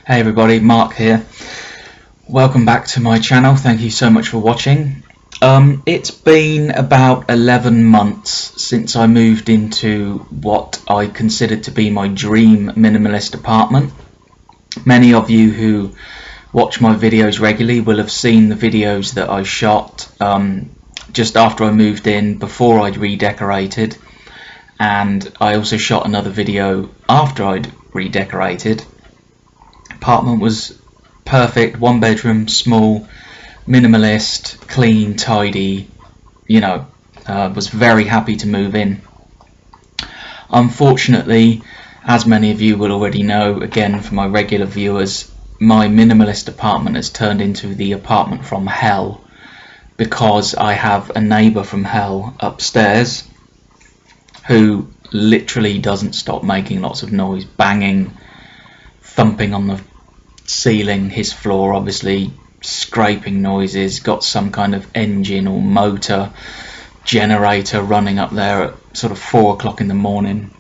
Hey everybody, Mark here. Welcome back to my channel. Thank you so much for watching. It's been about 11 months since I moved into what I considered to be my dream minimalist apartment. Many of you who watch my videos regularly will have seen the videos that I shot just after I moved in, before I'd redecorated, and I also shot another video after I'd redecorated. Apartment was perfect, one bedroom, small, minimalist, clean, tidy, was very happy to move in. Unfortunately, as many of you will already know, again for my regular viewers, my minimalist apartment has turned into the apartment from hell, because I have a neighbour from hell upstairs who literally doesn't stop making lots of noise, banging, thumping on the ceiling, his floor, obviously, scraping noises, got some kind of engine or motor generator running up there at sort of 4 o'clock in the morning.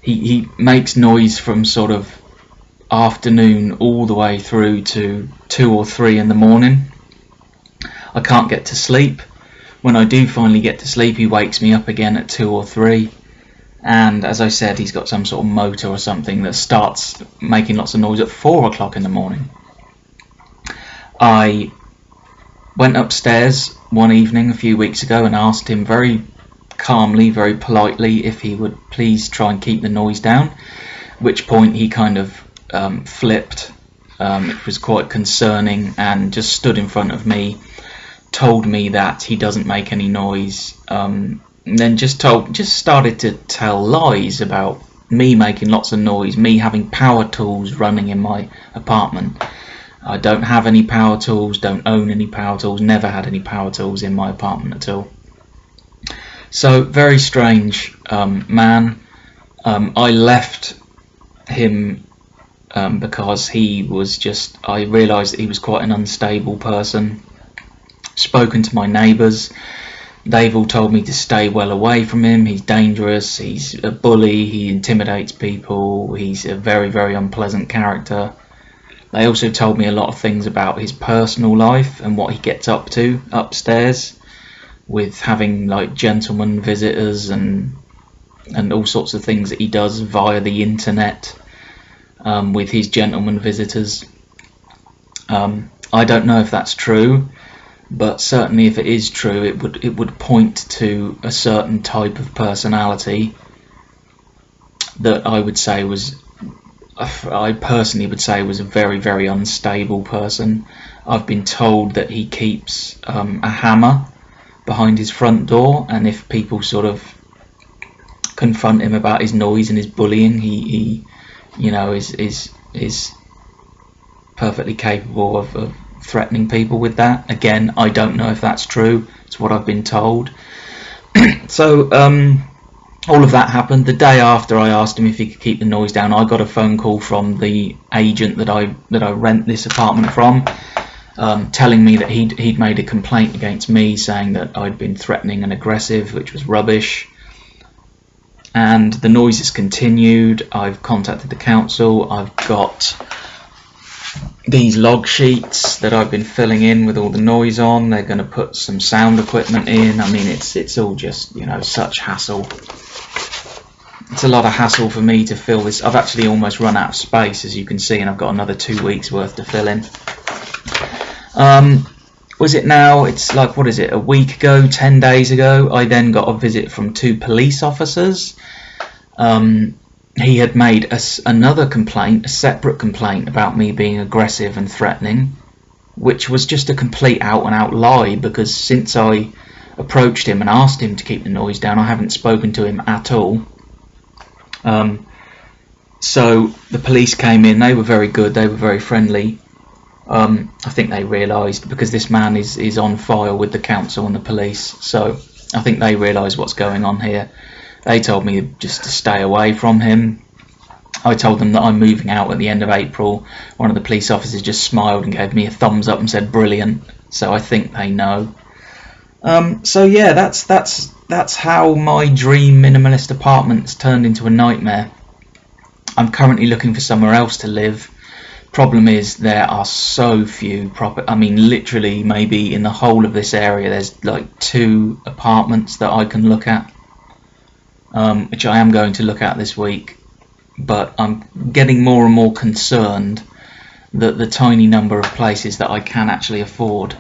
He makes noise from sort of afternoon all the way through to 2 or 3 in the morning. I can't get to sleep. When I do finally get to sleep, he wakes me up again at 2 or 3. And as I said, he's got some sort of motor or something that starts making lots of noise at 4 o'clock in the morning. I went upstairs one evening a few weeks ago and asked him very calmly, very politely, if he would please try and keep the noise down, at which point he kind of flipped. It was quite concerning, and just stood in front of me, told me that he doesn't make any noise, and then just started to tell lies about me making lots of noise, me having power tools running in my apartment. I don't have any power tools, don't own any power tools, never had any power tools in my apartment at all. So very strange man. I left him because he was just, I realised that he was quite an unstable person. Spoken to my neighbours, they've all told me to stay well away from him. He's dangerous, he's a bully, he intimidates people, he's a very, very unpleasant character. They also told me a lot of things about his personal life and what he gets up to upstairs, with having like gentlemen visitors and all sorts of things that he does via the internet with his gentlemen visitors. I don't know if that's true, but certainly if it is true, it would point to a certain type of personality that I personally would say was a very, very unstable person. I've been told that he keeps a hammer behind his front door, and if people sort of confront him about his noise and his bullying, he is perfectly capable of threatening people with that. Again, I don't know if that's true. It's what I've been told. So all of that happened. The day after I asked him if he could keep the noise down, I got a phone call from the agent that I rent this apartment from, telling me that he'd made a complaint against me, saying that I'd been threatening and aggressive, which was rubbish. And the noise has continued. I've contacted the council. I've got these log sheets that I've been filling in with all the noise on. They're going to put some sound equipment in. I mean, it's all just, such hassle. It's a lot of hassle for me to fill this. I've actually almost run out of space, as you can see, and I've got another 2 weeks worth to fill in. Was it now? It's like, what is it, a week ago, 10 days ago, I then got a visit from 2 police officers. He had made another complaint, a separate complaint, about me being aggressive and threatening, which was just a complete out-and-out lie, because since I approached him and asked him to keep the noise down, I haven't spoken to him at all. So the police came in. They were very good, they were very friendly. I think they realised, because this man is on file with the council and the police, so I think they realised what's going on here. They told me just to stay away from him. I told them that I'm moving out at the end of April. One of the police officers just smiled and gave me a thumbs up and said brilliant, so I think they know. So yeah, that's how my dream minimalist apartment's turned into a nightmare. I'm currently looking for somewhere else to live. Problem is, there are so few I mean, literally, maybe in the whole of this area, there's like 2 apartments that I can look at, which I am going to look at this week. But I'm getting more and more concerned that the tiny number of places that I can actually afford.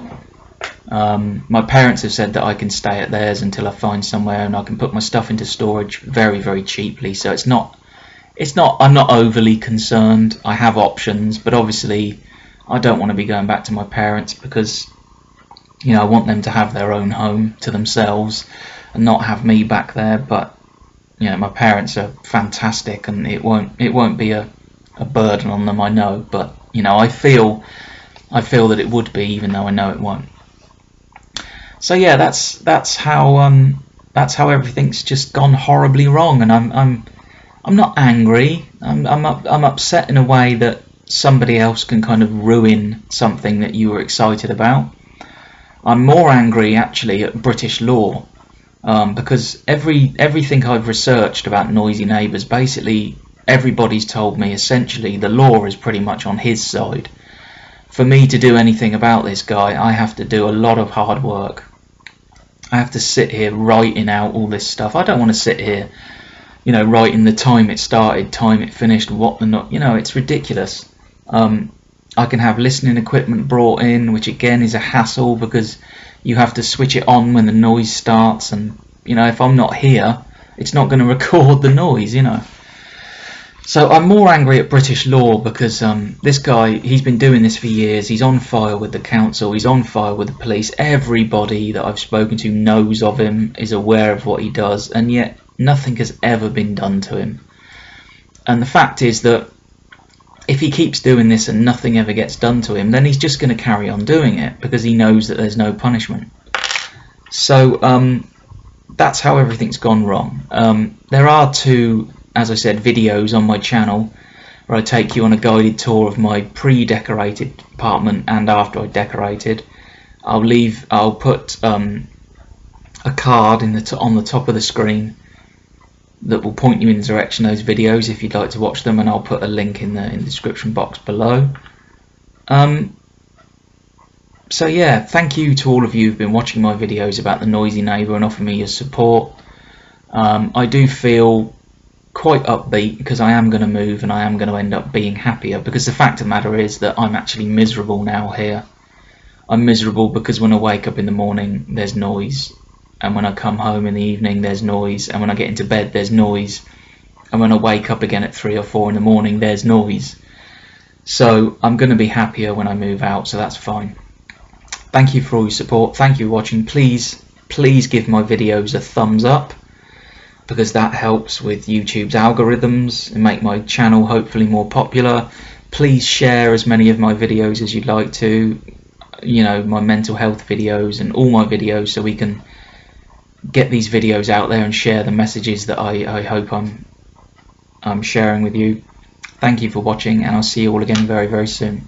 My parents have said that I can stay at theirs until I find somewhere, and I can put my stuff into storage very, very cheaply. So I'm not overly concerned. I have options, but obviously I don't want to be going back to my parents, because I want them to have their own home to themselves and not have me back there. But my parents are fantastic, and it won't be a burden on them, I know. But I feel that it would be, even though I know it won't. So yeah, that's how everything's just gone horribly wrong, and I'm not angry. I'm upset in a way that somebody else can kind of ruin something that you were excited about. I'm more angry actually at British law, because everything I've researched about noisy neighbours, basically everybody's told me essentially the law is pretty much on his side. For me to do anything about this guy, I have to do a lot of hard work. I have to sit here writing out all this stuff. I don't want to sit here writing the time it started, time it finished, what the not, it's ridiculous. I can have listening equipment brought in, which again is a hassle, because you have to switch it on when the noise starts, and if I'm not here, it's not going to record the noise. So I'm more angry at British law, because this guy, he's been doing this for years. He's on fire with the council, he's on fire with the police. Everybody that I've spoken to knows of him, is aware of what he does, and yet nothing has ever been done to him. And the fact is that if he keeps doing this and nothing ever gets done to him, then he's just going to carry on doing it, because he knows that there's no punishment. So that's how everything's gone wrong. There are 2, as I said, videos on my channel where I take you on a guided tour of my pre-decorated apartment and after I decorated. I'll put a card on the top of the screen that will point you in the direction of those videos if you'd like to watch them, and I'll put a link in the description box below. So yeah, thank you to all of you who've been watching my videos about the noisy neighbour and offering me your support. I do feel quite upbeat, because I am going to move and I am going to end up being happier, because the fact of the matter is that I'm actually miserable now here. I'm miserable because when I wake up in the morning there's noise, and when I come home in the evening there's noise, and when I get into bed there's noise, and when I wake up again at 3 or 4 in the morning there's noise. So I'm going to be happier when I move out, so that's fine. Thank you for all your support. Thank you for watching. Please give my videos a thumbs up, because that helps with YouTube's algorithms and make my channel hopefully more popular. Please share as many of my videos as you'd like to, my mental health videos and all my videos, so we can get these videos out there and share the messages that I hope I'm sharing with you. Thank you for watching, and I'll see you all again very, very soon.